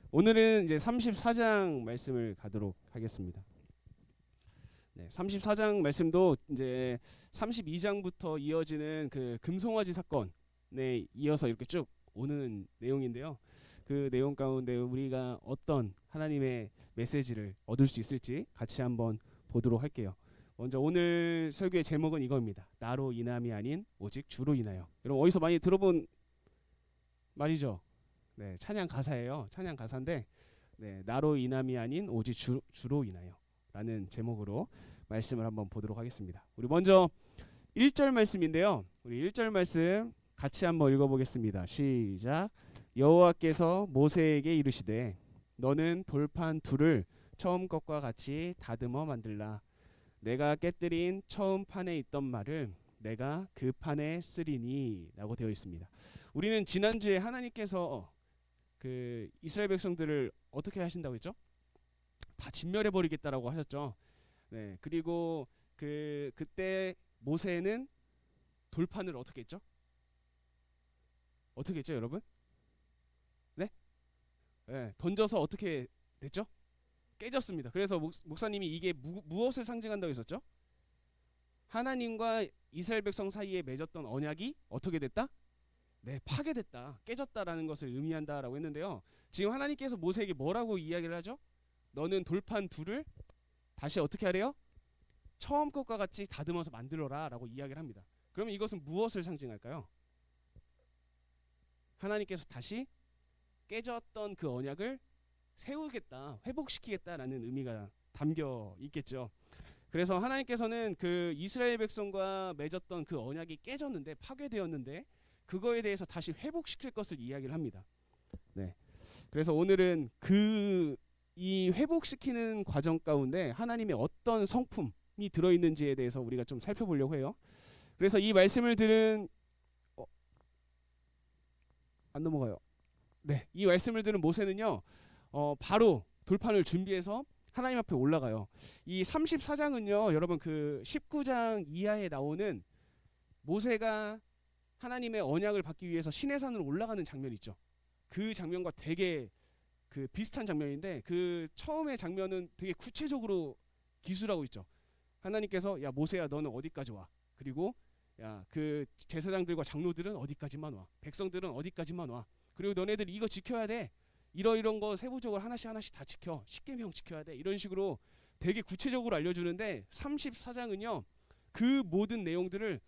오늘은 이제 34장 말씀을 가도록 하겠습니다. 네, 34장 말씀도 이제 32장부터 이어지는 그 금송아지 사건에 이어서 이렇게 쭉 오는 내용인데요. 그 내용 가운데 우리가 어떤 하나님의 메시지를 얻을 수 있을지 같이 한번 보도록 할게요. 먼저 오늘 설교의 제목은 이겁니다. 나로 인함이 아닌 오직 주로 인하여. 여러분 어디서 많이 들어본 말이죠? 네, 찬양 가사예요. 찬양 가사인데 네, 나로 인함이 아닌 오직 주로 인하여 라는 제목으로 말씀을 한번 보도록 하겠습니다. 우리 먼저 1절 말씀인데요. 우리 1절 말씀 같이 한번 읽어보겠습니다. 시작. 여호와께서 모세에게 이르시되 너는 돌판 둘을 처음 것과 같이 다듬어 만들라. 내가 깨뜨린 처음 판에 있던 말을 내가 그 판에 쓰리니 라고 되어 있습니다. 우리는 지난주에 하나님께서 그 이스라엘 백성들을 어떻게 하신다고 했죠? 다 진멸해 버리겠다라고 하셨죠. 네, 그리고 그때 모세는 돌판을 어떻게 했죠? 어떻게 했죠, 여러분? 네? 네, 던져서 어떻게 됐죠? 깨졌습니다. 그래서 목사님이 이게 무엇을 상징한다고 했었죠? 하나님과 이스라엘 백성 사이에 맺었던 언약이 어떻게 됐다? 네, 파괴됐다, 깨졌다라는 것을 의미한다라고 했는데요. 지금 하나님께서 모세에게 뭐라고 이야기를 하죠? 너는 돌판 둘을 다시 어떻게 하래요? 처음 것과 같이 다듬어서 만들어라 라고 이야기를 합니다. 그러면 이것은 무엇을 상징할까요? 하나님께서 다시 깨졌던 그 언약을 세우겠다, 회복시키겠다라는 의미가 담겨 있겠죠. 그래서 하나님께서는 그 이스라엘 백성과 맺었던 그 언약이 깨졌는데, 파괴되었는데 그거에 대해서 다시 회복시킬 것을 이야기를 합니다. 네. 그래서 오늘은 이 회복시키는 과정 가운데 하나님의 어떤 성품이 들어있는지에 대해서 우리가 좀 살펴보려고 해요. 그래서 이 말씀을 들은 안 넘어가요. 네, 이 말씀을 들은 모세는요, 바로 돌판을 준비해서 하나님 앞에 올라가요. 이 34장은요, 여러분 그 19장 이하에 나오는 모세가 하나님의 언약을 받기 위해서 시내산으로 올라가는 장면 있죠. 그 장면과 되게 그 비슷한 장면인데, 그 처음의 장면은 되게 구체적으로 기술하고 있죠. 하나님께서 야 모세야 너는 어디까지 와, 그리고 야 그 제사장들과 장로들은 어디까지만 와, 백성들은 어디까지만 와, 그리고 너네들 이거 지켜야 돼, 이런 거 세부적으로 하나씩 하나씩 다 지켜, 십계명 지켜야 돼, 이런 식으로 되게 구체적으로 알려주는데 34장은요 그 모든 내용들을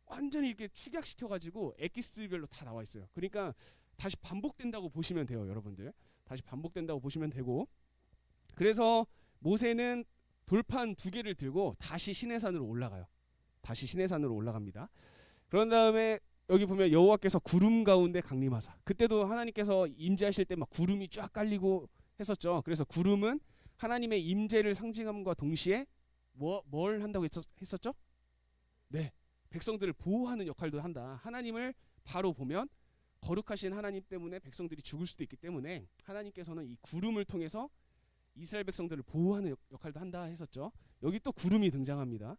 완전히 이렇게 축약시켜가지고 엑기스별로 다 나와 있어요. 그러니까 다시 반복된다고 보시면 돼요, 여러분들. 다시 반복된다고 보시면 되고, 그래서 모세는 돌판 2개를 들고 다시 시내산으로 올라가요. 다시 시내산으로 올라갑니다. 그런 다음에 여기 보면 여호와께서 구름 가운데 강림하사, 그때도 하나님께서 임재하실 때 막 구름이 쫙 깔리고 했었죠. 그래서 구름은 하나님의 임재를 상징함과 동시에 뭘 한다고 했었죠? 네, 백성들을 보호하는 역할도 한다. 하나님을 바로 보면 거룩하신 하나님 때문에 백성들이 죽을 수도 있기 때문에 하나님께서는 이 구름을 통해서 이스라엘 백성들을 보호하는 역할도 한다 했었죠. 여기 또 구름이 등장합니다.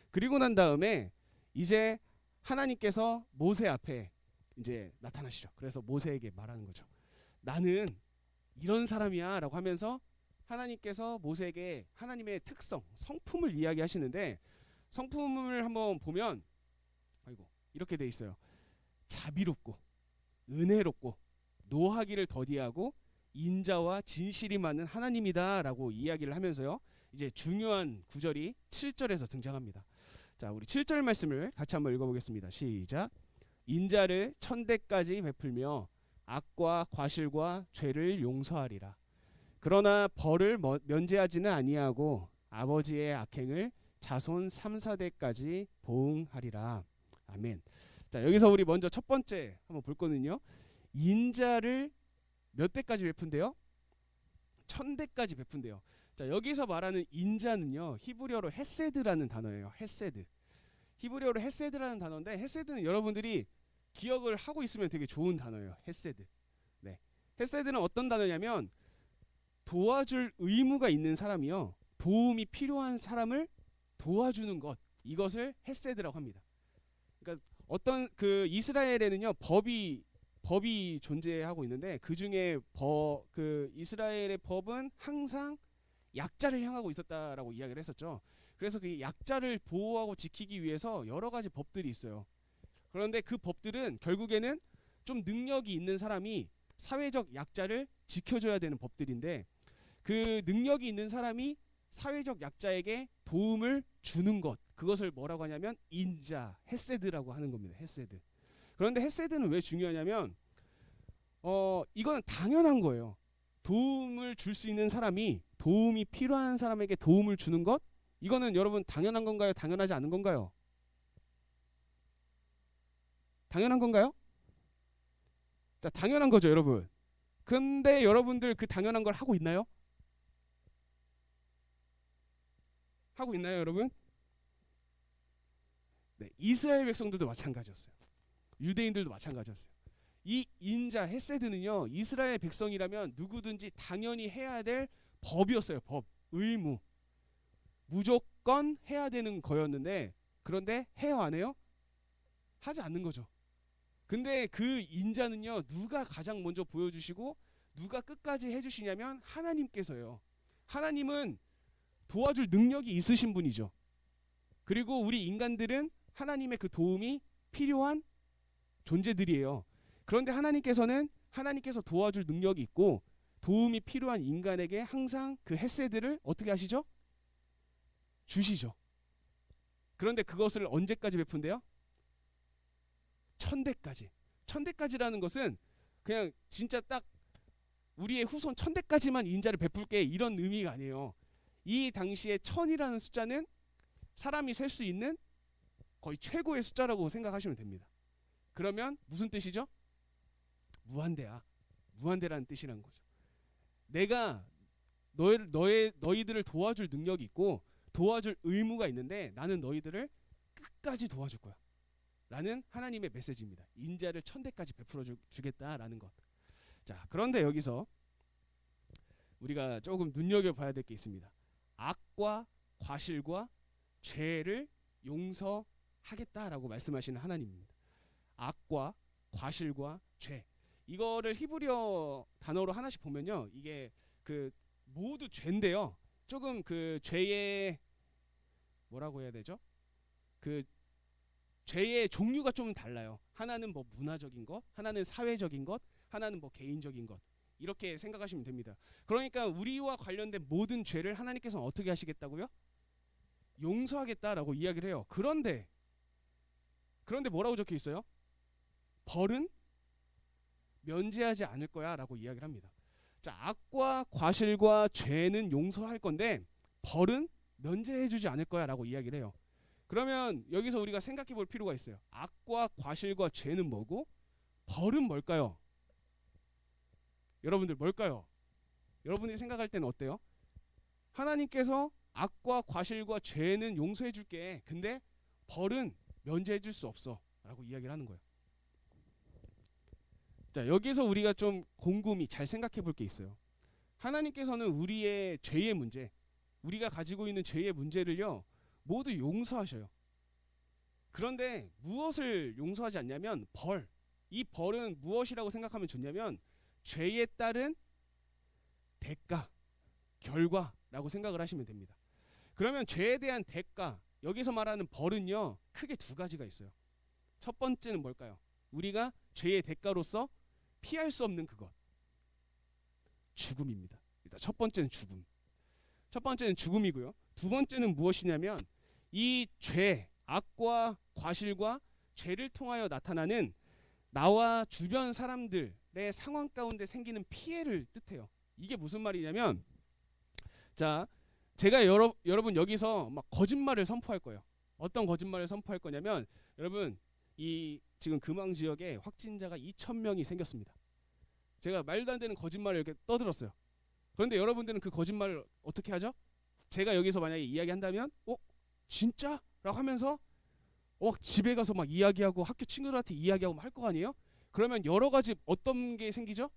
그리고 난 다음에 이제 하나님께서 모세 앞에 이제 나타나시죠. 그래서 모세에게 말하는 거죠. 나는 이런 사람이야 라고 하면서 하나님께서 모세에게 하나님의 특성, 성품을 이야기하시는데, 성품을 한번 보면 아이고 이렇게 돼 있어요. 자비롭고 은혜롭고 노하기를 더디하고 인자와 진실이 많은 하나님이다라고 이야기를 하면서요, 이제 중요한 구절이 7절에서 등장합니다. 자, 우리 7절 말씀을 같이 한번 읽어보겠습니다. 시작. 인자를 천대까지 베풀며 악과 과실과 죄를 용서하리라. 그러나 벌을 면제하지는 아니하고 아버지의 악행을 자손 3, 4대까지 보응하리라. 아멘. 자, 여기서 우리 먼저 첫 번째 한번 볼 거는요, 인자를 몇 대까지 베푼대요? 1000대까지 베푼대요. 자, 여기서 말하는 인자는요, 히브리어로 헤세드라는 단어예요. 헤세드. 히브리어로 헤세드라는 단어인데, 헤세드는 여러분들이 기억을 하고 있으면 되게 좋은 단어예요. 헤세드. 네. 헤세드는 어떤 단어냐면 도와줄 의무가 있는 사람이요, 도움이 필요한 사람을 도와주는 것, 이것을 헤세드라고 합니다. 그러니까 어떤 그 이스라엘에는요 법이 법이 존재하고 있는데 그 중에 그 이스라엘의 법은 항상 약자를 향하고 있었다라고 이야기를 했었죠. 그래서 그 약자를 보호하고 지키기 위해서 여러 가지 법들이 있어요. 그런데 그 법들은 결국에는 좀 능력이 있는 사람이 사회적 약자를 지켜줘야 되는 법들인데, 그 능력이 있는 사람이 사회적 약자에게 도움을 주는 것, 그것을 뭐라고 하냐면 인자, 헤세드라고 하는 겁니다. 헤세드. 그런데 헤세드는 왜 중요하냐면 이거는 당연한 거예요. 도움을 줄 수 있는 사람이 도움이 필요한 사람에게 도움을 주는 것, 이거는 여러분 당연한 건가요? 당연하지 않은 건가요? 당연한 건가요? 자, 당연한 거죠, 여러분. 근데 여러분들 그 당연한 걸 하고 있나요? 하고 있나요, 여러분? 네, 이스라엘 백성들도 마찬가지였어요. 유대인들도 마찬가지였어요. 이 인자 헤세드는요, 이스라엘 백성이라면 누구든지 당연히 해야 될 법이었어요. 법, 의무, 무조건 해야 되는 거였는데, 그런데 해요 안 해요? 하지 않는 거죠. 근데 그 인자는요, 누가 가장 먼저 보여주시고 누가 끝까지 해주시냐면 하나님께서요. 하나님은 도와줄 능력이 있으신 분이죠. 그리고 우리 인간들은 하나님의 그 도움이 필요한 존재들이에요. 그런데 하나님께서 도와줄 능력이 있고 도움이 필요한 인간에게 항상 그 헤세드를 어떻게 하시죠? 주시죠. 그런데 그것을 언제까지 베푼대요? 천대까지. 천대까지라는 것은 그냥 진짜 딱 우리의 후손 천대까지만 인자를 베풀게 이런 의미가 아니에요. 이 당시에 천이라는 숫자는 사람이 셀 수 있는 거의 최고의 숫자라고 생각하시면 됩니다. 그러면 무슨 뜻이죠? 무한대야. 무한대라는 뜻이라는 거죠. 내가 너희들을 도와줄 능력이 있고 도와줄 의무가 있는데 나는 너희들을 끝까지 도와줄 거야 라는 하나님의 메시지입니다. 인자를 천대까지 베풀어 주겠다라는 것. 자, 그런데 여기서 우리가 조금 눈여겨봐야 될 게 있습니다. 악과 과실과 죄를 용서하겠다라고 말씀하시는 하나님입니다. 악과 과실과 죄, 이거를 히브리어 단어로 하나씩 보면요, 이게 그 모두 죄인데요, 조금 그 죄의 뭐라고 해야 되죠? 그 죄의 종류가 좀 달라요. 하나는 뭐 문화적인 것, 하나는 사회적인 것, 하나는 뭐 개인적인 것, 이렇게 생각하시면 됩니다. 그러니까 우리와 관련된 모든 죄를 하나님께서는 어떻게 하시겠다고요? 용서하겠다라고 이야기를 해요. 그런데 뭐라고 적혀 있어요? 벌은 면제하지 않을 거야 라고 이야기를 합니다. 자, 악과 과실과 죄는 용서할 건데 벌은 면제해주지 않을 거야 라고 이야기를 해요. 그러면 여기서 우리가 생각해 볼 필요가 있어요. 악과 과실과 죄는 뭐고 벌은 뭘까요? 여러분들 뭘까요? 여러분들이 생각할 때는 어때요? 하나님께서 악과 과실과 죄는 용서해 줄게, 근데 벌은 면제해 줄 수 없어 라고 이야기를 하는 거예요. 자, 여기서 우리가 좀 곰곰이 잘 생각해 볼 게 있어요. 하나님께서는 우리의 죄의 문제, 우리가 가지고 있는 죄의 문제를요 모두 용서하셔요. 그런데 무엇을 용서하지 않냐면 벌. 이 벌은 무엇이라고 생각하면 좋냐면 죄에 따른 대가, 결과라고 생각을 하시면 됩니다. 그러면 죄에 대한 대가, 여기서 말하는 벌은요 크게 두 가지가 있어요. 첫 번째는 뭘까요? 우리가 죄의 대가로서 피할 수 없는 그것, 죽음입니다. 일단 첫 번째는 죽음이고요. 두 번째는 무엇이냐면 이 죄, 악과 과실과 죄를 통하여 나타나는 나와 주변 사람들의 상황 가운데 생기는 피해를 뜻해요. 이게 무슨 말이냐면, 자, 제가 여러분 여기서 막 거짓말을 선포할 거예요. 어떤 거짓말을 선포할 거냐면, 여러분 이 지금 금왕 지역에 확진자가 2,000명이 생겼습니다. 제가 말도 안 되는 거짓말을 이렇게 떠들었어요. 그런데 여러분들은 그 거짓말을 어떻게 하죠? 제가 여기서 만약에 이야기한다면 진짜? 라고 하면서 집에 가서 막 이야기하고 학교 친구들한테 이야기하고 할 거 아니에요? 그러면 여러 가지 어떤 게 생기죠?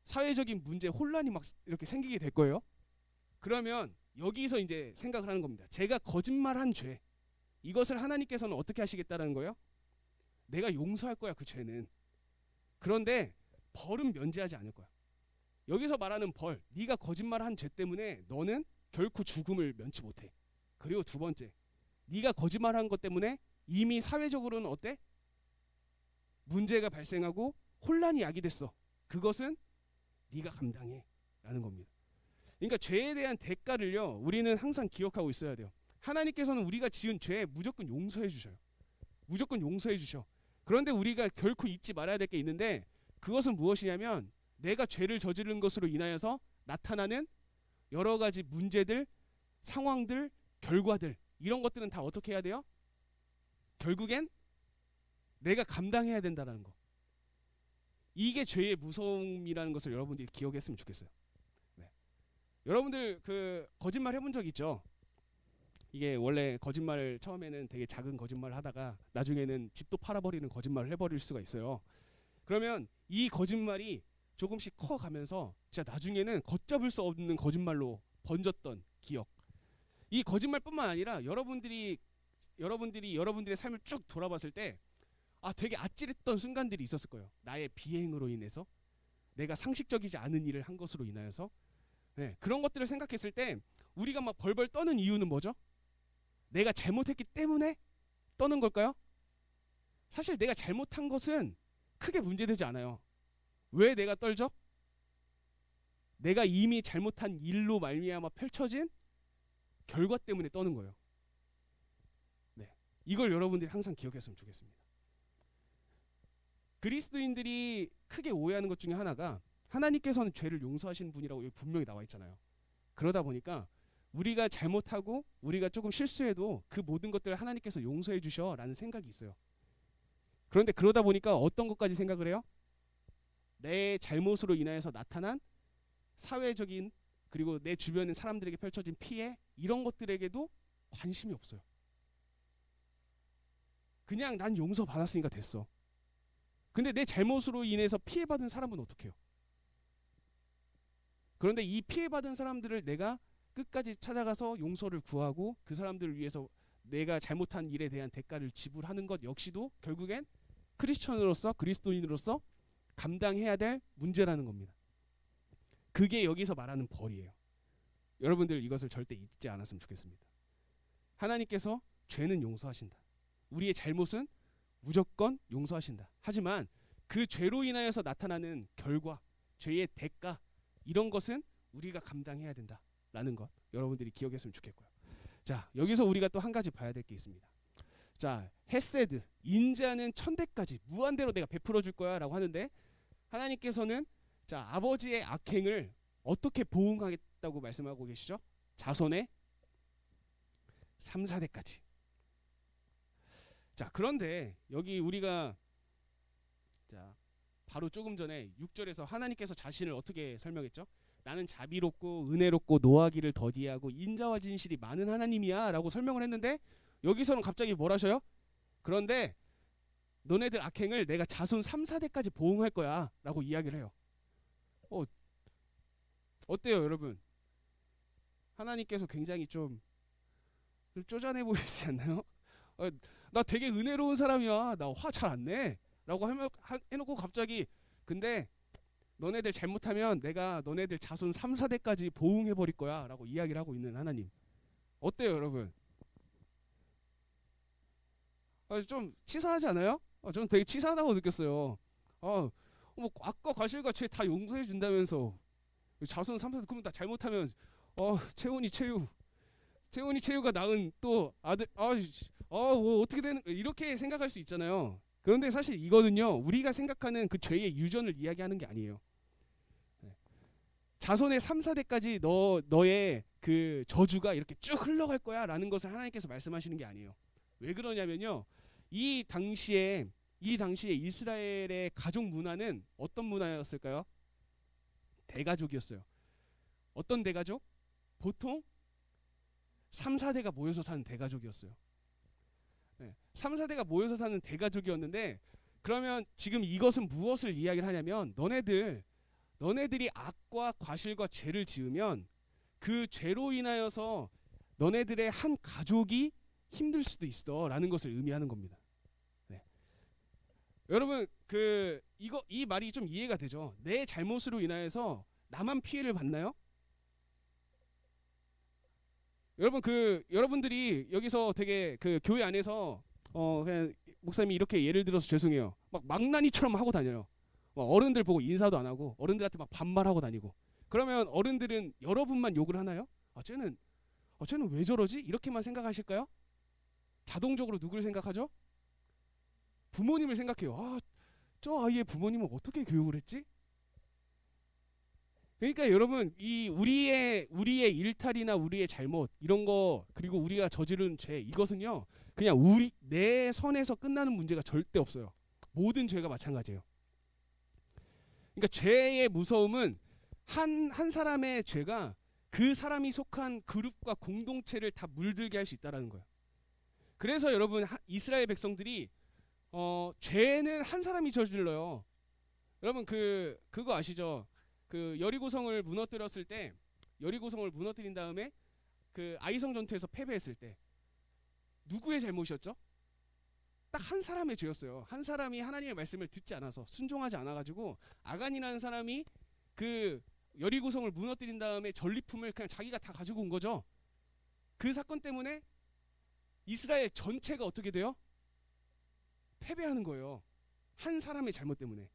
사회적인 문제, 혼란이 막 이렇게 생기게 될 거예요. 그러면 여기서 이제 생각을 하는 겁니다. 제가 거짓말한 죄, 이것을 하나님께서는 어떻게 하시겠다라는 거예요? 내가 용서할 거야, 그 죄는. 그런데 벌은 면제하지 않을 거야. 여기서 말하는 벌, 네가 거짓말한 죄 때문에 너는 결코 죽음을 면치 못해. 그리고 두 번째, 네가 거짓말한 것 때문에 이미 사회적으로는 어때? 문제가 발생하고 혼란이 야기됐어. 그것은 네가 감당해 라는 겁니다. 그러니까 죄에 대한 대가를요, 우리는 항상 기억하고 있어야 돼요. 하나님께서는 우리가 지은 죄 무조건 용서해 주셔요. 무조건 용서해 주셔. 그런데 우리가 결코 잊지 말아야 될 게 있는데, 그것은 무엇이냐면 내가 죄를 저지른 것으로 인하여서 나타나는 여러 가지 문제들, 상황들, 결과들, 이런 것들은 다 어떻게 해야 돼요? 결국엔 내가 감당해야 된다는 거. 이게 죄의 무서움이라는 것을 여러분들이 기억했으면 좋겠어요. 네. 여러분들 그 거짓말 해본 적 있죠? 이게 원래 거짓말을 처음에는 되게 작은 거짓말을 하다가 나중에는 집도 팔아버리는 거짓말을 해버릴 수가 있어요. 그러면 이 거짓말이 조금씩 커가면서 진짜 나중에는 걷잡을 수 없는 거짓말로 번졌던 기억. 이 거짓말뿐만 아니라 여러분들이 여러분들의 삶을 쭉 돌아봤을 때 되게 아찔했던 순간들이 있었을 거예요. 나의 비행으로 인해서, 내가 상식적이지 않은 일을 한 것으로 인하여서. 네, 그런 것들을 생각했을 때 우리가 막 벌벌 떠는 이유는 뭐죠? 내가 잘못했기 때문에 떠는 걸까요? 사실 내가 잘못한 것은 크게 문제되지 않아요. 왜 내가 떨죠? 내가 이미 잘못한 일로 말미암아 펼쳐진 결과 때문에 떠는 거예요. 네, 이걸 여러분들이 항상 기억했으면 좋겠습니다. 그리스도인들이 크게 오해하는 것 중에 하나가, 하나님께서는 죄를 용서하시는 분이라고 여기 분명히 나와 있잖아요. 그러다 보니까 우리가 잘못하고 우리가 조금 실수해도 그 모든 것들을 하나님께서 용서해 주셔라는 생각이 있어요. 그런데 그러다 보니까 어떤 것까지 생각을 해요? 내 잘못으로 인하여서 나타난 사회적인, 그리고 내 주변의 사람들에게 펼쳐진 피해, 이런 것들에게도 관심이 없어요. 그냥 난 용서받았으니까 됐어. 근데 내 잘못으로 인해서 피해받은 사람은 어떻게 해요? 그런데 이 피해받은 사람들을 내가 끝까지 찾아가서 용서를 구하고 그 사람들을 위해서 내가 잘못한 일에 대한 대가를 지불하는 것 역시도 결국엔 크리스천으로서, 그리스도인으로서 감당해야 될 문제라는 겁니다. 그게 여기서 말하는 벌이에요. 여러분들 이것을 절대 잊지 않았으면 좋겠습니다. 하나님께서 죄는 용서하신다. 우리의 잘못은 무조건 용서하신다. 하지만 그 죄로 인하여서 나타나는 결과, 죄의 대가, 이런 것은 우리가 감당해야 된다라는 것 여러분들이 기억했으면 좋겠고요. 자, 여기서 우리가 또 한 가지 봐야 될 게 있습니다. 자, 헤세드, 인자는 천대까지 무한대로 내가 베풀어 줄 거야 라고 하는데, 하나님께서는 자, 아버지의 악행을 어떻게 보응하겠다고 말씀하고 계시죠? 자손의 3, 4대까지. 자, 그런데 여기 우리가 자, 바로 조금 전에 6절에서 하나님께서 자신을 어떻게 설명했죠? 나는 자비롭고 은혜롭고 노하기를 더디하고 인자와 진실이 많은 하나님이야 라고 설명을 했는데, 여기서는 갑자기 뭘 하셔요? 그런데 너네들 악행을 내가 자손 3, 4대까지 보응할 거야 라고 이야기를 해요. 어때요 여러분? 하나님께서 굉장히 좀 쪼잔해 보이지 않나요? 나 되게 은혜로운 사람이야, 나 화 잘 안 내 라고 해놓고 갑자기 근데 너네들 잘못하면 내가 너네들 자손 3, 4대까지 보응해버릴 거야 라고 이야기를 하고 있는 하나님, 어때요 여러분? 좀 치사하지 않아요? 저는 되게 치사하다고 느꼈어요. 뭐 악과 과실과 죄 다 용서해 준다면서 자손 3, 4대, 그러면 나 잘못하면 채훈이 채유가 낳은 또 아들, 뭐 어떻게 되는, 이렇게 생각할 수 있잖아요. 그런데 사실 이거는요, 우리가 생각하는 그 죄의 유전을 이야기하는 게 아니에요. 자손의 3, 4대까지 너의 그 저주가 이렇게 쭉 흘러갈 거야 라는 것을 하나님께서 말씀하시는 게 아니에요. 왜 그러냐면요, 이 당시에 이스라엘의 가족 문화는 어떤 문화였을까요? 대가족이었어요. 어떤 대가족? 보통 3, 4대가 모여서 사는 대가족이었어요. 3, 4대가 모여서 사는 대가족이었는데, 그러면 지금 이것은 무엇을 이야기를 하냐면, 너네들이 악과 과실과 죄를 지으면 그 죄로 인하여서 너네들의 한 가족이 힘들 수도 있어 라는 것을 의미하는 겁니다. 네. 여러분 이 말이 좀 이해가 되죠. 내 잘못으로 인하여서 나만 피해를 받나요? 여러분들이 여기서 되게 그 교회 안에서 그냥 목사님이 이렇게 예를 들어서 죄송해요. 막 망나니처럼 하고 다녀요. 막 어른들 보고 인사도 안 하고 어른들한테 막 반말하고 다니고. 그러면 어른들은 여러분만 욕을 하나요? 쟤는 왜 저러지? 이렇게만 생각하실까요? 자동적으로 누구를 생각하죠? 부모님을 생각해요. 저 아이의 부모님은 어떻게 교육을 했지? 그러니까 여러분, 이 우리의 일탈이나 우리의 잘못 이런 거, 그리고 우리가 저지른 죄, 이것은요 그냥 내 선에서 끝나는 문제가 절대 없어요. 모든 죄가 마찬가지예요. 그러니까 죄의 무서움은 한 사람의 죄가 그 사람이 속한 그룹과 공동체를 다 물들게 할 수 있다라는 거예요. 그래서 여러분, 이스라엘 백성들이 죄는 한 사람이 저질러요. 여러분 그거 아시죠? 그 여리고성을 무너뜨렸을 때, 여리고성을 무너뜨린 다음에 그 아이성 전투에서 패배했을 때 누구의 잘못이었죠? 딱 한 사람의 죄였어요. 한 사람이 하나님의 말씀을 듣지 않아서, 순종하지 않아가지고 아간이라는 사람이 그 여리고성을 무너뜨린 다음에 전리품을 그냥 자기가 다 가지고 온 거죠. 그 사건 때문에 이스라엘 전체가 어떻게 돼요? 패배하는 거예요. 한 사람의 잘못 때문에.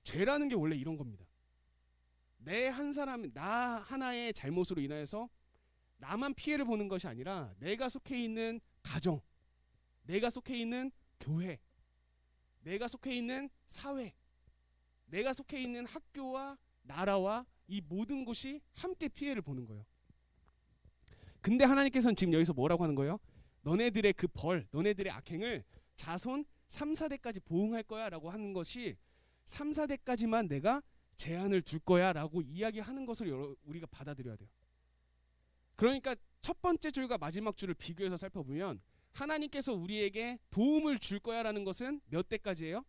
죄라는 게 원래 이런 겁니다. 나 하나의 잘못으로 인하여서 나만 피해를 보는 것이 아니라 내가 속해 있는 가정, 내가 속해 있는 교회, 내가 속해 있는 사회, 내가 속해 있는 학교와 나라와 이 모든 곳이 함께 피해를 보는 거예요. 근데 하나님께서는 지금 여기서 뭐라고 하는 거예요? 너네들의 그 너네들의 악행을 자손 3, 4대까지 보응할 거야 라고 하는 것이 3, 4대까지만 내가 제한을 둘 거야 라고 이야기하는 것을 우리가 받아들여야 돼요. 그러니까 첫 번째 줄과 마지막 줄을 비교해서 살펴보면 하나님께서 우리에게 도움을 줄 거야 라는 것은 몇 대까지예요?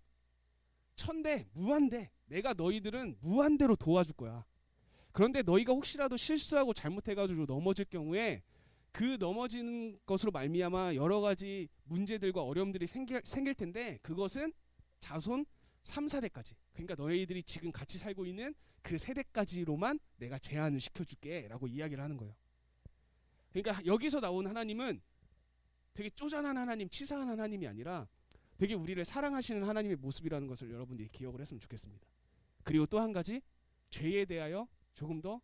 1000대, 무한대. 내가 너희들은 무한대로 도와줄 거야. 그런데 너희가 혹시라도 실수하고 잘못해가지고 넘어질 경우에 그 넘어지는 것으로 말미암아 여러 가지 문제들과 어려움들이 생길 텐데 그것은 자손 3, 4대까지. 그러니까 너희들이 지금 같이 살고 있는 그 세대까지로만 내가 제한을 시켜줄게 라고 이야기를 하는 거예요. 그러니까 여기서 나온 하나님은 되게 쪼잔한 하나님, 치사한 하나님이 아니라 되게 우리를 사랑하시는 하나님의 모습이라는 것을 여러분들이 기억을 했으면 좋겠습니다. 그리고 또 한 가지, 죄에 대하여 조금 더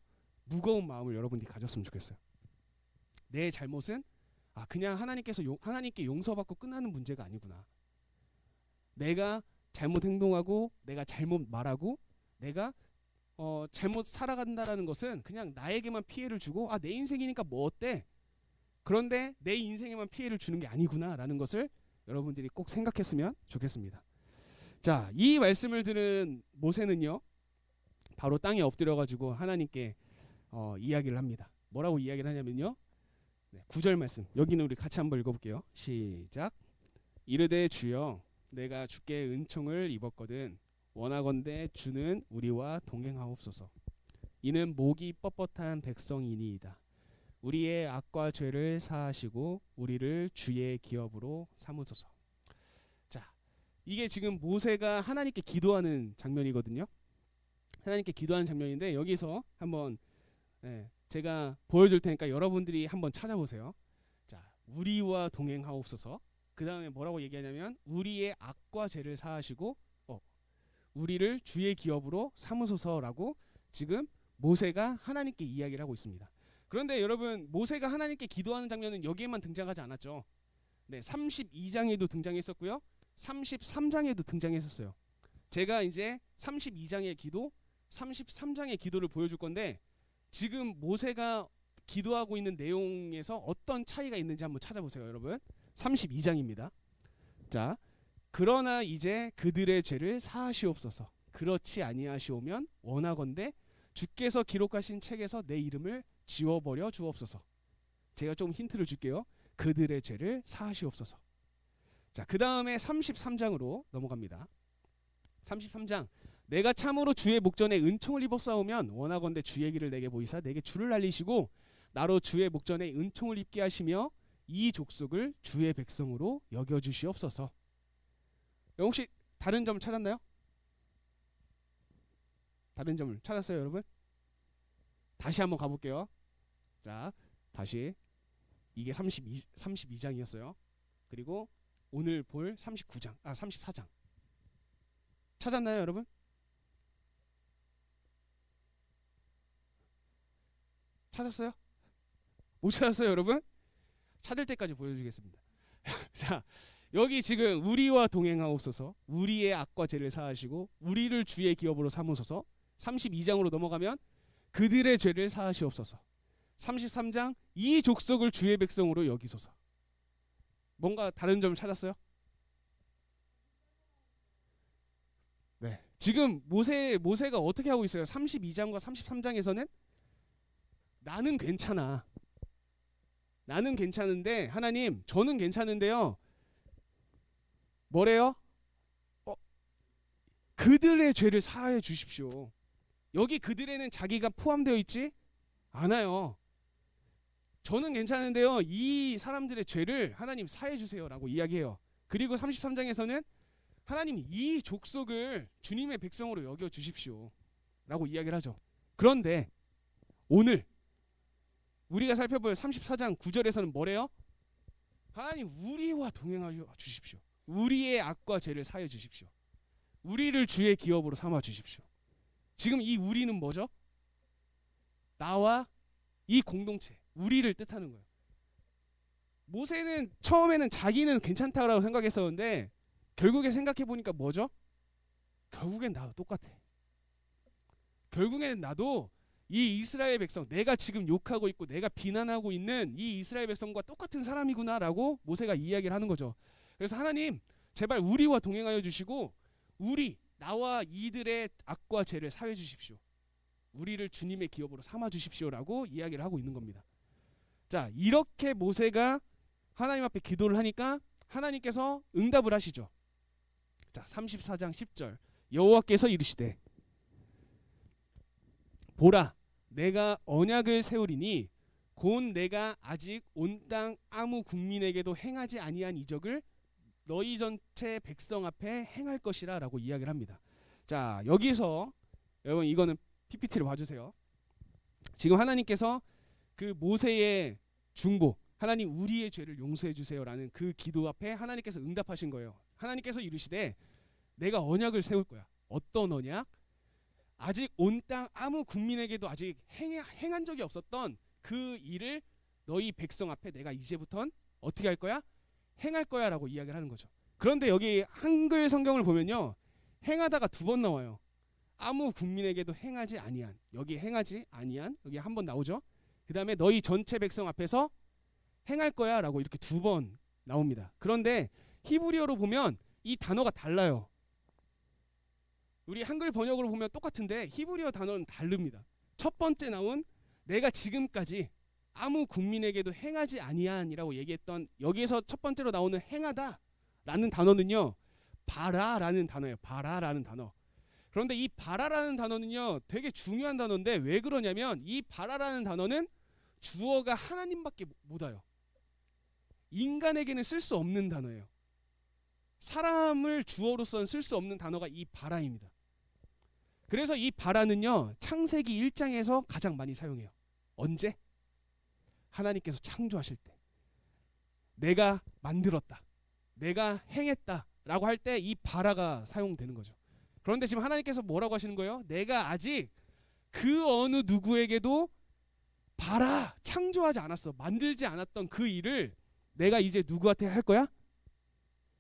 무거운 마음을 여러분들이 가졌으면 좋겠어요. 내 잘못은 그냥 하나님께 용서받고 끝나는 문제가 아니구나. 내가 잘못 행동하고 내가 잘못 말하고 내가 잘못 살아간다라는 것은 그냥 나에게만 피해를 주고 내 인생이니까 뭐 어때? 그런데 내 인생에만 피해를 주는 게 아니구나라는 것을 여러분들이 꼭 생각했으면 좋겠습니다. 자, 이 말씀을 들은 모세는요 바로 땅에 엎드려가지고 하나님께 이야기를 합니다. 뭐라고 이야기를 하냐면요, 9절 말씀, 여기는 우리 같이 한번 읽어볼게요. 시작. 이르되 주여 내가 주께 은총을 입었거든 원하건대 주는 우리와 동행하옵소서. 이는 목이 뻣뻣한 백성이니이다. 우리의 악과 죄를 사하시고 우리를 주의 기업으로 삼으소서. 자, 이게 지금 모세가 하나님께 기도하는 장면이거든요. 하나님께 기도하는 장면인데 여기서 한번 제가 보여줄 테니까 여러분들이 한번 찾아보세요. 자, 우리와 동행하옵소서. 그 다음에 뭐라고 얘기하냐면 우리의 악과 죄를 사하시고 우리를 주의 기업으로 삼으소서라고 지금 모세가 하나님께 이야기를 하고 있습니다. 그런데 여러분, 모세가 하나님께 기도하는 장면은 여기에만 등장하지 않았죠. 32장에도 등장했었고요. 33장에도 등장했었어요. 제가 이제 32장의 기도, 33장의 기도를 보여줄 건데 지금 모세가 기도하고 있는 내용에서 어떤 차이가 있는지 한번 찾아보세요, 여러분. 32장입니다. 자, 그러나 이제 그들의 죄를 사하시옵소서. 그렇지 아니하시오면 원하건대 주께서 기록하신 책에서 내 이름을 지워버려 주옵소서. 제가 좀 힌트를 줄게요. 그들의 죄를 사하시옵소서. 자, 그 다음에 33장으로 넘어갑니다. 33장. 내가 참으로 주의 목전에 은총을 입었사오면 원하건대 주의 길을 내게 보이사 내게 줄을 알리시고 나로 주의 목전에 은총을 입게 하시며 이 족속을 주의 백성으로 여겨주시옵소서. 혹시 다른 점 찾았나요? 다른 점을 찾았어요, 여러분? 다시 한번 가볼게요. 자, 다시 이게 32장이었어요. 그리고 오늘 볼 34장 찾았나요, 여러분? 찾았어요? 못 찾았어요, 여러분? 찾을 때까지 보여주겠습니다. 자, 여기 지금 우리와 동행하옵소서, 우리의 악과 죄를 사하시고 우리를 주의 기업으로 삼으소서. 32장으로 넘어가면 그들의 죄를 사하시옵소서. 33장 이 족속을 주의 백성으로 여기소서. 뭔가 다른 점을 찾았어요? 네. 지금 모세가 어떻게 하고 있어요? 32장과 33장에서는 나는 괜찮아. 나는 괜찮은데 하나님 저는 괜찮은데요. 뭐래요? 그들의 죄를 사하여 주십시오. 여기 그들에는 자기가 포함되어 있지 않아요. 저는 괜찮은데요. 이 사람들의 죄를 하나님 사해 주세요라고 이야기해요. 그리고 33장에서는 하나님 이 족속을 주님의 백성으로 여겨 주십시오라고 이야기를 하죠. 그런데 오늘 우리가 살펴볼 34장 9절에서는 뭐래요? 하나님 우리와 동행하여 주십시오. 우리의 악과 죄를 사해 주십시오. 우리를 주의 기업으로 삼아 주십시오. 지금 이 우리는 뭐죠? 나와 이 공동체, 우리를 뜻하는 거예요. 모세는 처음에는 자기는 괜찮다고 생각했었는데 결국에 생각해 보니까 뭐죠? 결국엔 나도 똑같아. 결국엔 나도 이 이스라엘 백성, 내가 지금 욕하고 있고 내가 비난하고 있는 이 이스라엘 백성과 똑같은 사람이구나라고 모세가 이야기를 하는 거죠. 그래서 하나님 제발 우리와 동행하여 주시고 나와 이들의 악과 죄를 사해 주십시오. 우리를 주님의 기업으로 삼아 주십시오라고 이야기를 하고 있는 겁니다. 자, 이렇게 모세가 하나님 앞에 기도를 하니까 하나님께서 응답을 하시죠. 자, 34장 10절 여호와께서 이르시되 보라 내가 언약을 세우리니 곧 내가 아직 온 땅 아무 국민에게도 행하지 아니한 이적을 너희 전체 백성 앞에 행할 것이라 라고 이야기를 합니다. 자, 여기서 여러분 이거는 PPT를 봐주세요. 지금 하나님께서 그 모세의 중보, 하나님 우리의 죄를 용서해 주세요라는 그 기도 앞에 하나님께서 응답하신 거예요. 하나님께서 이르시되 내가 언약을 세울 거야. 어떤 언약? 아직 온 땅 아무 국민에게도 아직 행한 적이 없었던 그 일을 너희 백성 앞에 내가 이제부턴 어떻게 할 거야? 행할 거야 라고 이야기를 하는 거죠. 그런데 여기 한글 성경을 보면요, 행하다가 두 번 나와요. 아무 국민에게도 행하지 아니한, 여기 행하지 아니한, 여기 한 번 나오죠. 그 다음에 너희 전체 백성 앞에서 행할 거야 라고 이렇게 두 번 나옵니다. 그런데 히브리어로 보면 이 단어가 달라요. 우리 한글 번역으로 보면 똑같은데 히브리어 단어는 다릅니다. 첫 번째 나온 내가 지금까지 아무 국민에게도 행하지 아니한이라고 얘기했던 여기에서 첫 번째로 나오는 행하다라는 단어는요, 바라라는 단어예요. 바라라는 단어. 그런데 이 바라라는 단어는요 되게 중요한 단어인데 왜 그러냐면 이 바라라는 단어는 주어가 하나님밖에 못 와요. 인간에게는 쓸 수 없는 단어예요. 사람을 주어로서는 쓸 수 없는 단어가 이 바라입니다. 그래서 이 바라는요 창세기 1장에서 가장 많이 사용해요. 언제? 하나님께서 창조하실 때, 내가 만들었다, 내가 행했다 라고 할 때 이 바라가 사용되는 거죠. 그런데 지금 하나님께서 뭐라고 하시는 거예요? 내가 아직 그 어느 누구에게도 바라, 창조하지 않았어, 만들지 않았던 그 일을 내가 이제 누구한테 할 거야?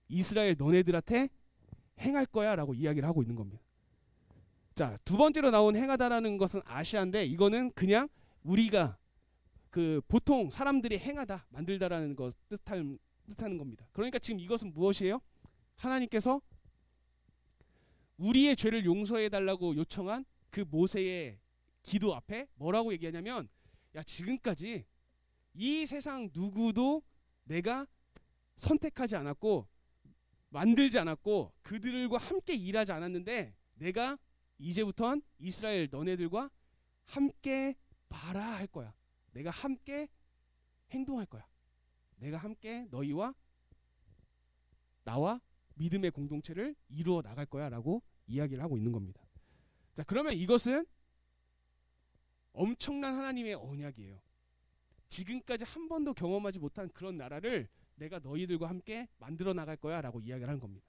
이스라엘 너네들한테 행할 거야 라고 이야기를 하고 있는 겁니다. 자, 두 번째로 나온 행하다라는 것은 아시아인데 이거는 그냥 우리가 그 보통 사람들이 행하다, 만들다라는 것 뜻하는 겁니다. 그러니까 지금 이것은 무엇이에요? 하나님께서 우리의 죄를 용서해 달라고 요청한 그 모세의 기도 앞에 뭐라고 얘기하냐면, 야, 지금까지 이 세상 누구도 내가 선택하지 않았고 만들지 않았고 그들과 함께 일하지 않았는데 내가 이제부턴 이스라엘 너네들과 함께 바라 할 거야. 내가 함께 행동할 거야. 내가 함께 너희와 나와 믿음의 공동체를 이루어 나갈 거야 라고 이야기를 하고 있는 겁니다. 자, 그러면 이것은 엄청난 하나님의 언약이에요. 지금까지 한 번도 경험하지 못한 그런 나라를 내가 너희들과 함께 만들어 나갈 거야 라고 이야기를 하는 겁니다.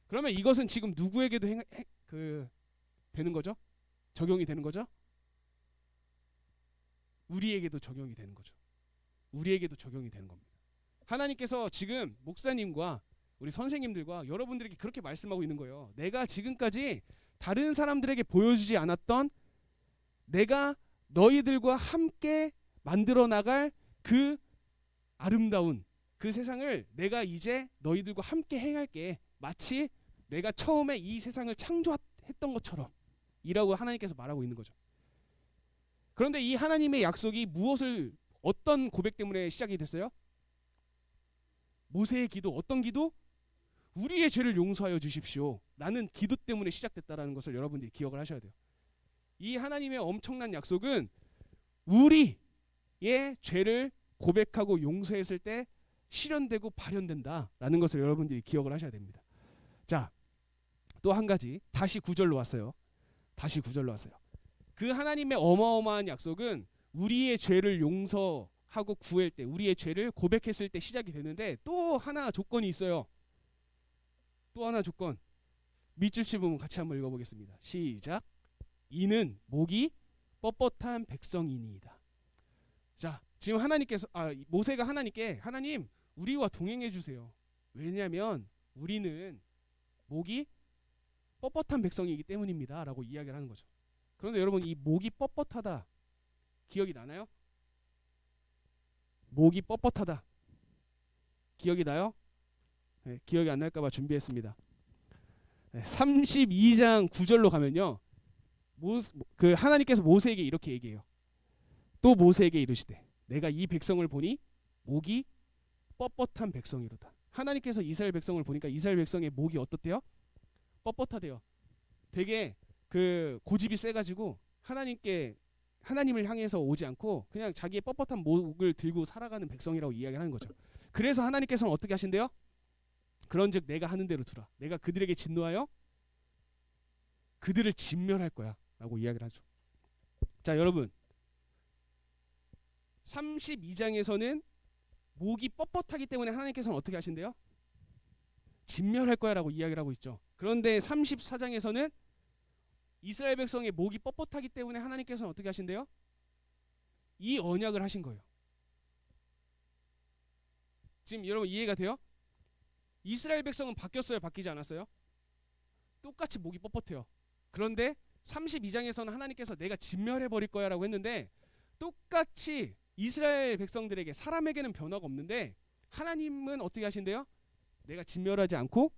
그러면 이것은 지금 누구에게도 되는 거죠? 적용이 되는 거죠? 우리에게도 적용이 되는 거죠. 우리에게도 적용이 되는 겁니다. 하나님께서 지금 목사님과 우리 선생님들과 여러분들에게 그렇게 말씀하고 있는 거예요. 내가 지금까지 다른 사람들에게 보여주지 않았던 내가 너희들과 함께 만들어 나갈 그 아름다운 그 세상을 내가 이제 너희들과 함께 행할게. 마치 내가 처음에 이 세상을 창조했던 것처럼 이라고 하나님께서 말하고 있는 거죠. 그런데 이 하나님의 약속이 어떤 고백 때문에 시작이 됐어요? 모세의 기도. 어떤 기도? 우리의 죄를 용서하여 주십시오. 라는 기도 때문에 시작됐다라는 것을 여러분들이 기억을 하셔야 돼요. 이 하나님의 엄청난 약속은 우리의 죄를 고백하고 용서했을 때 실현되고 발현된다라는 것을 여러분들이 기억을 하셔야 됩니다. 자, 또 한 가지 다시 9절로 왔어요. 그 하나님의 어마어마한 약속은 우리의 죄를 용서하고 구할 때, 우리의 죄를 고백했을 때 시작이 되는데 또 하나 조건이 있어요. 또 하나 조건. 밑줄 치 부분 같이 한번 읽어보겠습니다. 시작. 이는 목이 뻣뻣한 백성이니이다. 자, 지금 모세가 하나님께 하나님 우리와 동행해 주세요. 왜냐하면 우리는 목이 뻣뻣한 백성이기 때문입니다. 라고 이야기를 하는 거죠. 그런데 여러분 이 목이 뻣뻣하다 기억이 나나요? 목이 뻣뻣하다 기억이 나요? 네, 기억이 안 날까봐 준비했습니다. 32장 9절로 가면요. 하나님께서 모세에게 이렇게 얘기해요. 또 모세에게 이르시되 내가 이 백성을 보니 목이 뻣뻣한 백성이로다. 하나님께서 이스라엘 백성을 보니까 이스라엘 백성의 목이 어떻대요? 뻣뻣하대요. 되게 고집이 세가지고 하나님을 향해서 오지 않고 그냥 자기의 뻣뻣한 목을 들고 살아가는 백성이라고 이야기하는 거죠. 그래서 하나님께서는 어떻게 하신대요? 그런즉 내가 하는 대로 두라. 내가 그들에게 진노하여 그들을 진멸할 거야 라고 이야기를 하죠. 자, 여러분 32장에서는 목이 뻣뻣하기 때문에 하나님께서는 어떻게 하신대요? 진멸할 거야 라고 이야기를 하고 있죠. 그런데 34장에서는 이스라엘 백성의 목이 뻣뻣하기 때문에 하나님께서는 어떻게 하신대요? 이 언약을 하신 거예요. 지금 여러분 이해가 돼요? 이스라엘 백성은 바뀌었어요? 바뀌지 않았어요? 똑같이 목이 뻣뻣해요. 그런데 32장에서는 하나님께서 내가 진멸해버릴 거야 라고 했는데 똑같이 이스라엘 백성들에게 사람에게는 변화가 없는데 하나님은 어떻게 하신대요? 내가 진멸하지 않고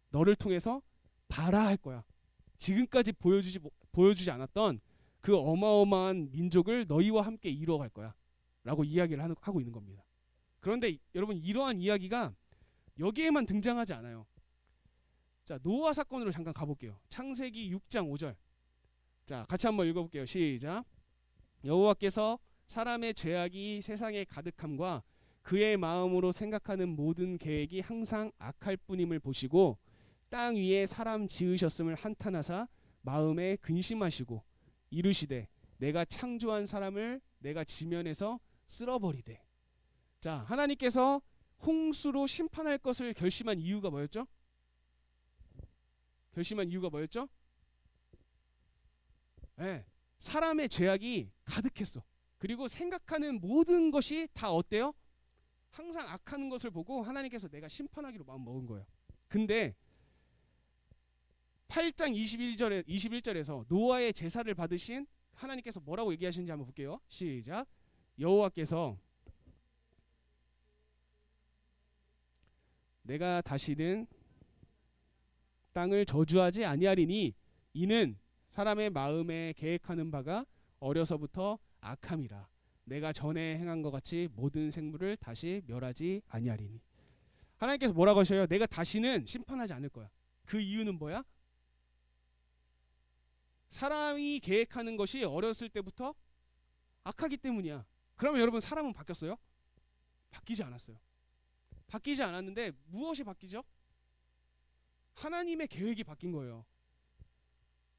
너를 통해서 발화할 거야. 지금까지 보여주지 않았던 그 어마어마한 민족을 너희와 함께 이루어갈 거야 라고 이야기를 하고 있는 겁니다. 그런데 여러분 이러한 이야기가 여기에만 등장하지 않아요. 자, 노아 사건으로 잠깐 가볼게요. 창세기 6장 5절. 자, 같이 한번 읽어볼게요. 시작. 여호와께서 사람의 죄악이 세상에 가득함과 그의 마음으로 생각하는 모든 계획이 항상 악할 뿐임을 보시고 땅 위에 사람 지으셨음을 한탄하사 마음에 근심하시고 이르시되 내가 창조한 사람을 내가 지면에서 쓸어버리되. 자, 하나님께서 홍수로 심판할 것을 결심한 이유가 뭐였죠? 네, 사람의 죄악이 가득했어. 그리고 생각하는 모든 것이 다 어때요? 항상 악하는 것을 보고 하나님께서 내가 심판하기로 마음 먹은 거예요. 근데 8장 21절에서 노아의 제사를 받으신 하나님께서 뭐라고 얘기하시는지 한번 볼게요. 시작. 여호와께서 내가 다시는 땅을 저주하지 아니하리니 이는 사람의 마음에 계획하는 바가 어려서부터 악함이라. 내가 전에 행한 것 같이 모든 생물을 다시 멸하지 아니하리니. 하나님께서 뭐라고 하셔요? 내가 다시는 심판하지 않을 거야. 그 이유는 뭐야? 사람이 계획하는 것이 어렸을 때부터 악하기 때문이야. 그러면 여러분 사람은 바뀌었어요? 바뀌지 않았어요. 바뀌지 않았는데 무엇이 바뀌죠? 하나님의 계획이 바뀐 거예요.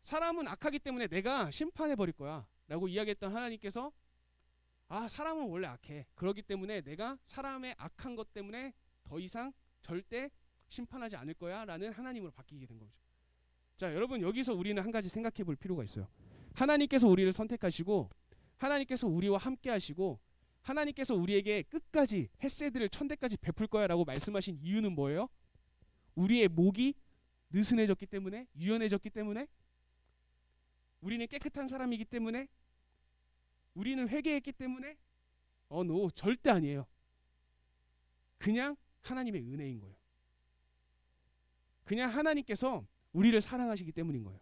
사람은 악하기 때문에 내가 심판해 버릴 거야 라고 이야기했던 하나님께서 사람은 원래 악해. 그렇기 때문에 내가 사람의 악한 것 때문에 더 이상 절대 심판하지 않을 거야 라는 하나님으로 바뀌게 된 거죠. 자, 여러분, 여기서 우리는 한 가지 생각해 볼 필요가 있어요. 하나님께서 우리를 선택하시고 하나님께서 우리와 함께 하시고 하나님께서 우리에게 끝까지 헷세드를 천대까지 베풀 거야 라고 말씀하신 이유는 뭐예요? 우리의 목이 느슨해졌기 때문에, 유연해졌기 때문에, 우리는 깨끗한 사람이기 때문에, 우리는 회개했기 때문에? 노, 절대 아니에요. 그냥 하나님의 은혜인 거예요. 그냥 하나님께서 우리를 사랑하시기 때문인 거예요.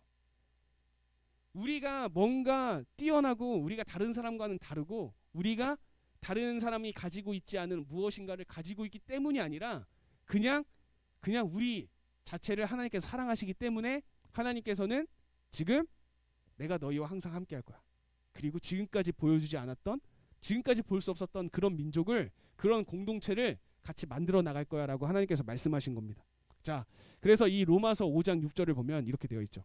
우리가 뭔가 뛰어나고 우리가 다른 사람과는 다르고 우리가 다른 사람이 가지고 있지 않은 무엇인가를 가지고 있기 때문이 아니라 그냥 우리 자체를 하나님께서 사랑하시기 때문에 하나님께서는 지금 내가 너희와 항상 함께 할 거야. 그리고 지금까지 보여주지 않았던, 지금까지 볼 수 없었던 그런 민족을, 그런 공동체를 같이 만들어 나갈 거야 라고 하나님께서 말씀하신 겁니다. 자, 그래서 이 로마서 5장 6절을 보면 이렇게 되어 있죠.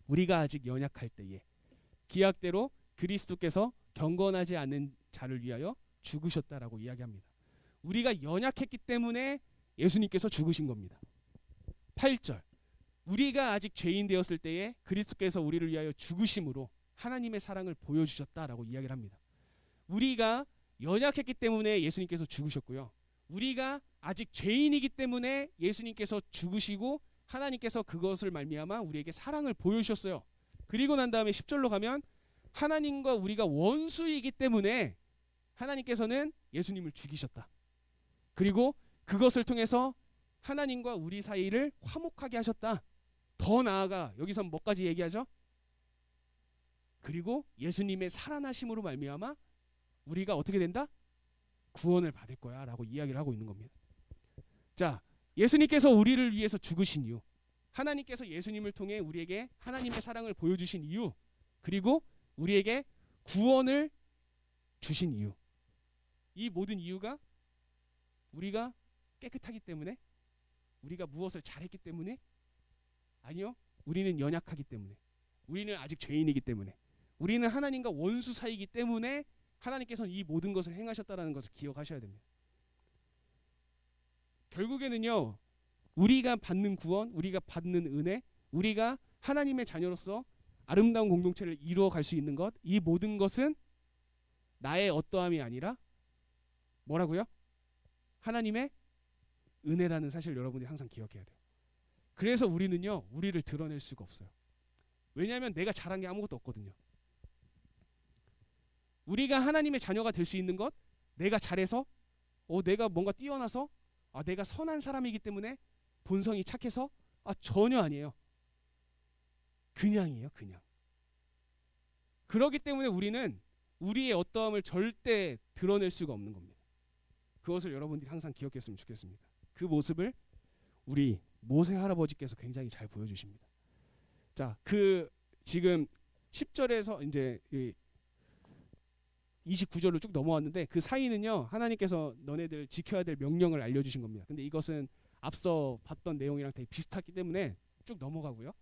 우리가 아직 연약할 때에 기약대로 그리스도께서 경건하지 않은 자를 위하여 죽으셨다라고 이야기합니다. 우리가 연약했기 때문에 예수님께서 죽으신 겁니다. 8절, 우리가 아직 죄인 되었을 때에 그리스도께서 우리를 위하여 죽으심으로 하나님의 사랑을 보여주셨다라고 이야기를 합니다. 우리가 연약했기 때문에 예수님께서 죽으셨고요. 우리가 아직 죄인이기 때문에 예수님께서 죽으시고 하나님께서 그것을 말미암아 우리에게 사랑을 보여주셨어요. 그리고 난 다음에 10절로 가면 하나님과 우리가 원수이기 때문에 하나님께서는 예수님을 죽이셨다. 그리고 그것을 통해서 하나님과 우리 사이를 화목하게 하셨다. 더 나아가 여기서 뭐까지 얘기하죠? 그리고 예수님의 살아나심으로 말미암아 우리가 어떻게 된다? 구원을 받을 거야 라고 이야기를 하고 있는 겁니다. 자, 예수님께서 우리를 위해서 죽으신 이유, 하나님께서 예수님을 통해 우리에게 하나님의 사랑을 보여주신 이유, 그리고 우리에게 구원을 주신 이유, 이 모든 이유가 우리가 깨끗하기 때문에, 우리가 무엇을 잘했기 때문에? 아니요, 우리는 연약하기 때문에, 우리는 아직 죄인이기 때문에, 우리는 하나님과 원수 사이이기 때문에 하나님께서는 이 모든 것을 행하셨다는 것을 기억하셔야 됩니다. 결국에는요, 우리가 받는 구원, 우리가 받는 은혜, 우리가 하나님의 자녀로서 아름다운 공동체를 이루어갈 수 있는 것, 이 모든 것은 나의 어떠함이 아니라 뭐라고요? 하나님의 은혜라는 사실을 여러분들이 항상 기억해야 돼요. 그래서 우리는요, 우리를 드러낼 수가 없어요. 왜냐하면 내가 잘한 게 아무것도 없거든요. 우리가 하나님의 자녀가 될 수 있는 것, 내가 잘해서, 내가 뭔가 뛰어나서, 내가 선한 사람이기 때문에, 본성이 착해서, 전혀 아니에요. 그냥이에요, 그냥. 그렇기 때문에 우리는 우리의 어떠함을 절대 드러낼 수가 없는 겁니다. 그것을 여러분들이 항상 기억했으면 좋겠습니다. 그 모습을 우리 모세 할아버지께서 굉장히 잘 보여주십니다. 자, 지금 10절에서 이제 29절로 쭉 넘어왔는데 그 사이는요, 하나님께서 너네들 지켜야 될 명령을 알려주신 겁니다. 근데 이것은 앞서 봤던 내용이랑 되게 비슷하기 때문에 쭉 넘어가고요.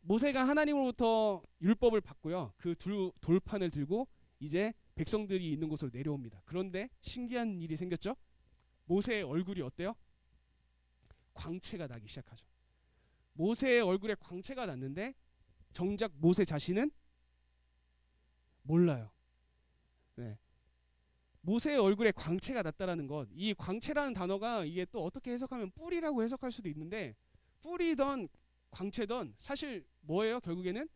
모세가 하나님으로부터 율법을 받고요, 그 돌판을 들고 이제 백성들이 있는 곳으로 내려옵니다. 그런데 신기한 일이 생겼죠. 모세의 얼굴이 어때요? 광채가 나기 시작하죠. 모세의 얼굴에 광채가 났는데 정작 모세 자신은 몰라요. 네. 모세의 얼굴에 광채가 났다라는 것, 이 광채라는 단어가 이게 또 어떻게 해석하면 뿔이라고 해석할 수도 있는데, 뿔이던 광채던 사실 뭐예요? 결국에는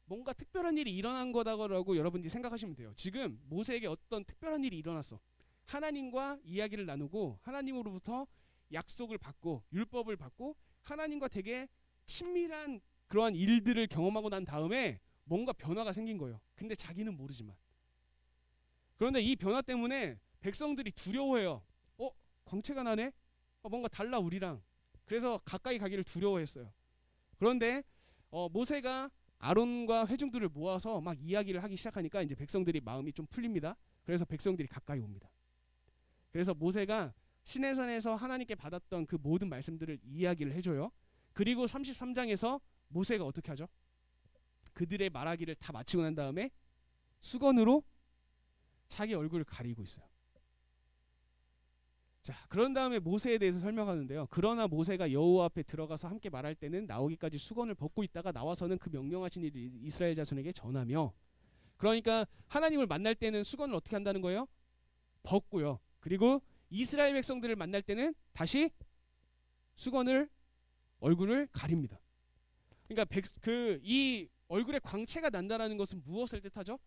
뭔가 특별한 일이 일어난 거다라고 여러분들이 생각하시면 돼요. 지금 모세에게 어떤 특별한 일이 일어났어. 하나님과 이야기를 나누고 하나님으로부터 약속을 받고 율법을 받고 하나님과 되게 친밀한 그러한 일들을 경험하고 난 다음에 뭔가 변화가 생긴 거예요. 근데 자기는 모르지만. 그런데 이 변화 때문에 백성들이 두려워해요. 광채가 나네? 뭔가 달라 우리랑. 그래서 가까이 가기를 두려워했어요. 그런데 모세가 아론과 회중들을 모아서 막 이야기를 하기 시작하니까 이제 백성들이 마음이 좀 풀립니다. 그래서 백성들이 가까이 옵니다. 그래서 모세가 시내산에서 하나님께 받았던 그 모든 말씀들을 이야기를 해줘요. 그리고 33장에서 모세가 어떻게 하죠? 그들의 말하기를 다 마치고 난 다음에 수건으로 자기 얼굴을 가리고 있어요. 자, 그런 다음에 모세에 대해서 설명하는데요. 그러나 모세가 여호와 앞에 들어가서 함께 말할 때는 나오기까지 수건을 벗고 있다가 나와서는 그 명령하신 일을 이스라엘 자손에게 전하며, 그러니까 하나님을 만날 때는 수건을 어떻게 한다는 거예요? 벗고요. 그리고 이스라엘 백성들을 만날 때는 다시 수건을 얼굴을 가립니다. 그러니까 이 얼굴에 광채가 난다라는 것은 무엇을 뜻하죠?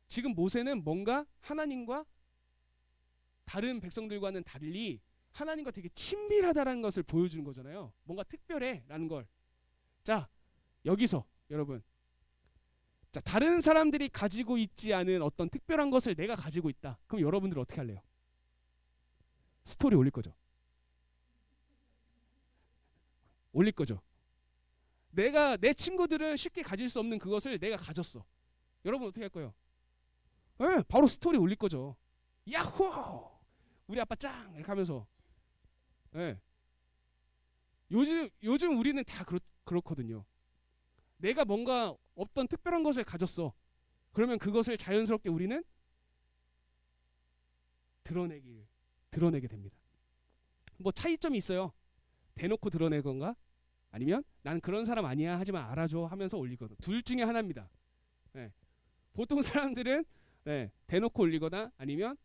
지금 모세는 뭔가 하나님과 다른 백성들과는 달리 하나님과 되게 친밀하다라는 것을 보여주는 거잖아요. 뭔가 특별해라는 걸. 자, 여기서 여러분, 자, 다른 사람들이 가지고 있지 않은 어떤 특별한 것을 내가 가지고 있다. 그럼 여러분들 어떻게 할래요? 스토리 올릴 거죠. 올릴 거죠. 내 친구들은 쉽게 가질 수 없는 그것을 내가 가졌어. 여러분 어떻게 할 거예요? 네, 바로 스토리 올릴 거죠. 야호! 우리 아빠 짱! 이렇게 하면서. 네. 요즘 우리는 다 그렇거든요. 내가 뭔가 어떤 특별한 것을 가졌어. 그러면 그것을 자연스럽게 우리는 드러내게 됩니다. 뭐 차이점이 있어요. 대놓고 드러낼 건가? 아니면 나는 그런 사람 아니야 하지만 알아줘 하면서 올리거든. 둘 중에 하나입니다. 네. 보통 사람들은 대놓고 올리거나 아니면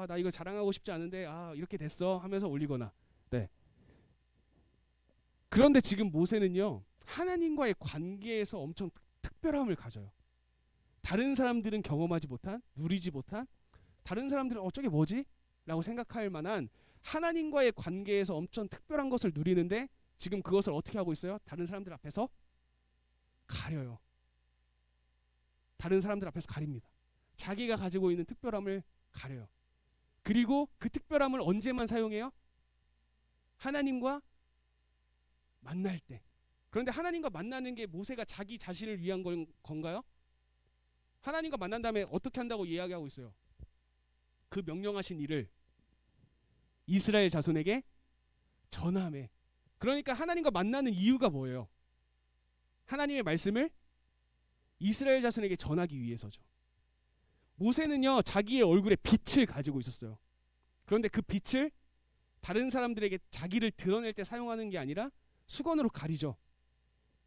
나 이거 자랑하고 싶지 않은데 이렇게 됐어 하면서 올리거나. 네. 그런데 지금 모세는요, 하나님과의 관계에서 엄청 특별함을 가져요. 다른 사람들은 경험하지 못한, 누리지 못한, 다른 사람들은 저게 뭐지? 라고 생각할 만한 하나님과의 관계에서 엄청 특별한 것을 누리는데 지금 그것을 어떻게 하고 있어요? 다른 사람들 앞에서 가려요. 다른 사람들 앞에서 가립니다. 자기가 가지고 있는 특별함을 가려요. 그리고 그 특별함을 언제만 사용해요? 하나님과 만날 때. 그런데 하나님과 만나는 게 모세가 자기 자신을 위한 건가요? 하나님과 만난 다음에 어떻게 한다고 이야기하고 있어요? 그 명령하신 일을 이스라엘 자손에게 전함해. 그러니까 하나님과 만나는 이유가 뭐예요? 하나님의 말씀을 이스라엘 자손에게 전하기 위해서죠. 모세는요, 자기의 얼굴에 빛을 가지고 있었어요. 그런데 그 빛을 다른 사람들에게 자기를 드러낼 때 사용하는 게 아니라 수건으로 가리죠.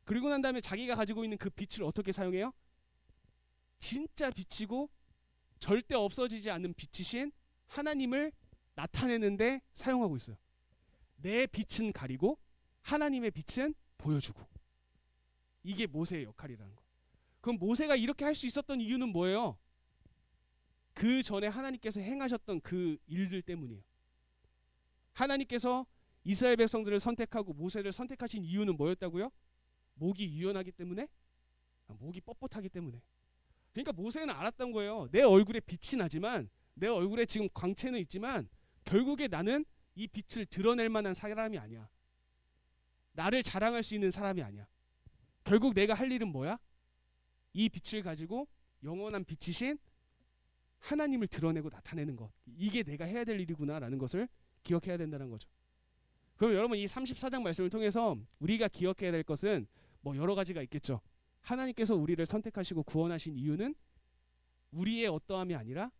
그리고 난 다음에 자기가 가지고 있는 그 빛을 어떻게 사용해요? 진짜 빛이고 절대 없어지지 않는 빛이신 하나님을 나타내는데 사용하고 있어요. 내 빛은 가리고 하나님의 빛은 보여주고. 이게 모세의 역할이라는 거. 그럼 모세가 이렇게 할 수 있었던 이유는 뭐예요? 그 전에 하나님께서 행하셨던 그 일들 때문이에요. 하나님께서 이스라엘 백성들을 선택하고 모세를 선택하신 이유는 뭐였다고요? 목이 유연하기 때문에? 목이 뻣뻣하기 때문에. 그러니까 모세는 알았던 거예요. 내 얼굴에 빛이 나지만, 내 얼굴에 지금 광채는 있지만 결국에 나는 이 빛을 드러낼 만한 사람이 아니야. 나를 자랑할 수 있는 사람이 아니야. 결국 내가 할 일은 뭐야? 이 빛을 가지고 영원한 빛이신 하나님을 드러내고 나타내는 것. 이게 내가 해야 될 일이구나라는 것을 기억해야 된다는 거죠. 그럼 여러분, 이 34장 말씀을 통해서 우리가 기억해야 될 것은 뭐 여러 가지가 있겠죠. 하나님께서 우리를 선택하시고 구원하신 이유는 우리의 어떠함이 아니라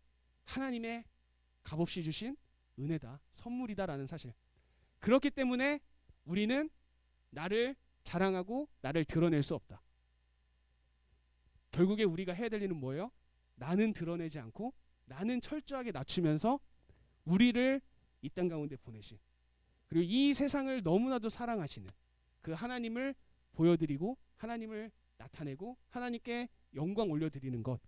하나님의 값없이 주신 은혜다, 선물이다라는 사실. 그렇기 때문에 우리는 나를 자랑하고 나를 드러낼 수 없다. 결국에 우리가 해야 될 일은 뭐예요? 나는 드러내지 않고 나는 철저하게 낮추면서 우리를 이 땅 가운데 보내신, 그리고 이 세상을 너무나도 사랑하시는 그 하나님을 보여드리고 하나님을 나타내고 하나님께 영광 올려드리는 것,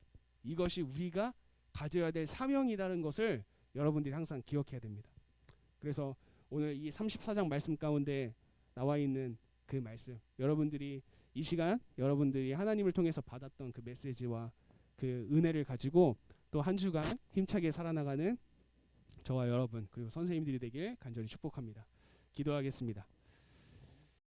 이것이 우리가 가져야 될 사명이라는 것을 여러분들이 항상 기억해야 됩니다. 그래서 오늘 이 34장 말씀 가운데 나와 있는 그 말씀, 여러분들이 이 시간 여러분들이 하나님을 통해서 받았던 그 메시지와 그 은혜를 가지고 또 한 주간 힘차게 살아나가는 저와 여러분 그리고 선생님들이 되길 간절히 축복합니다. 기도하겠습니다.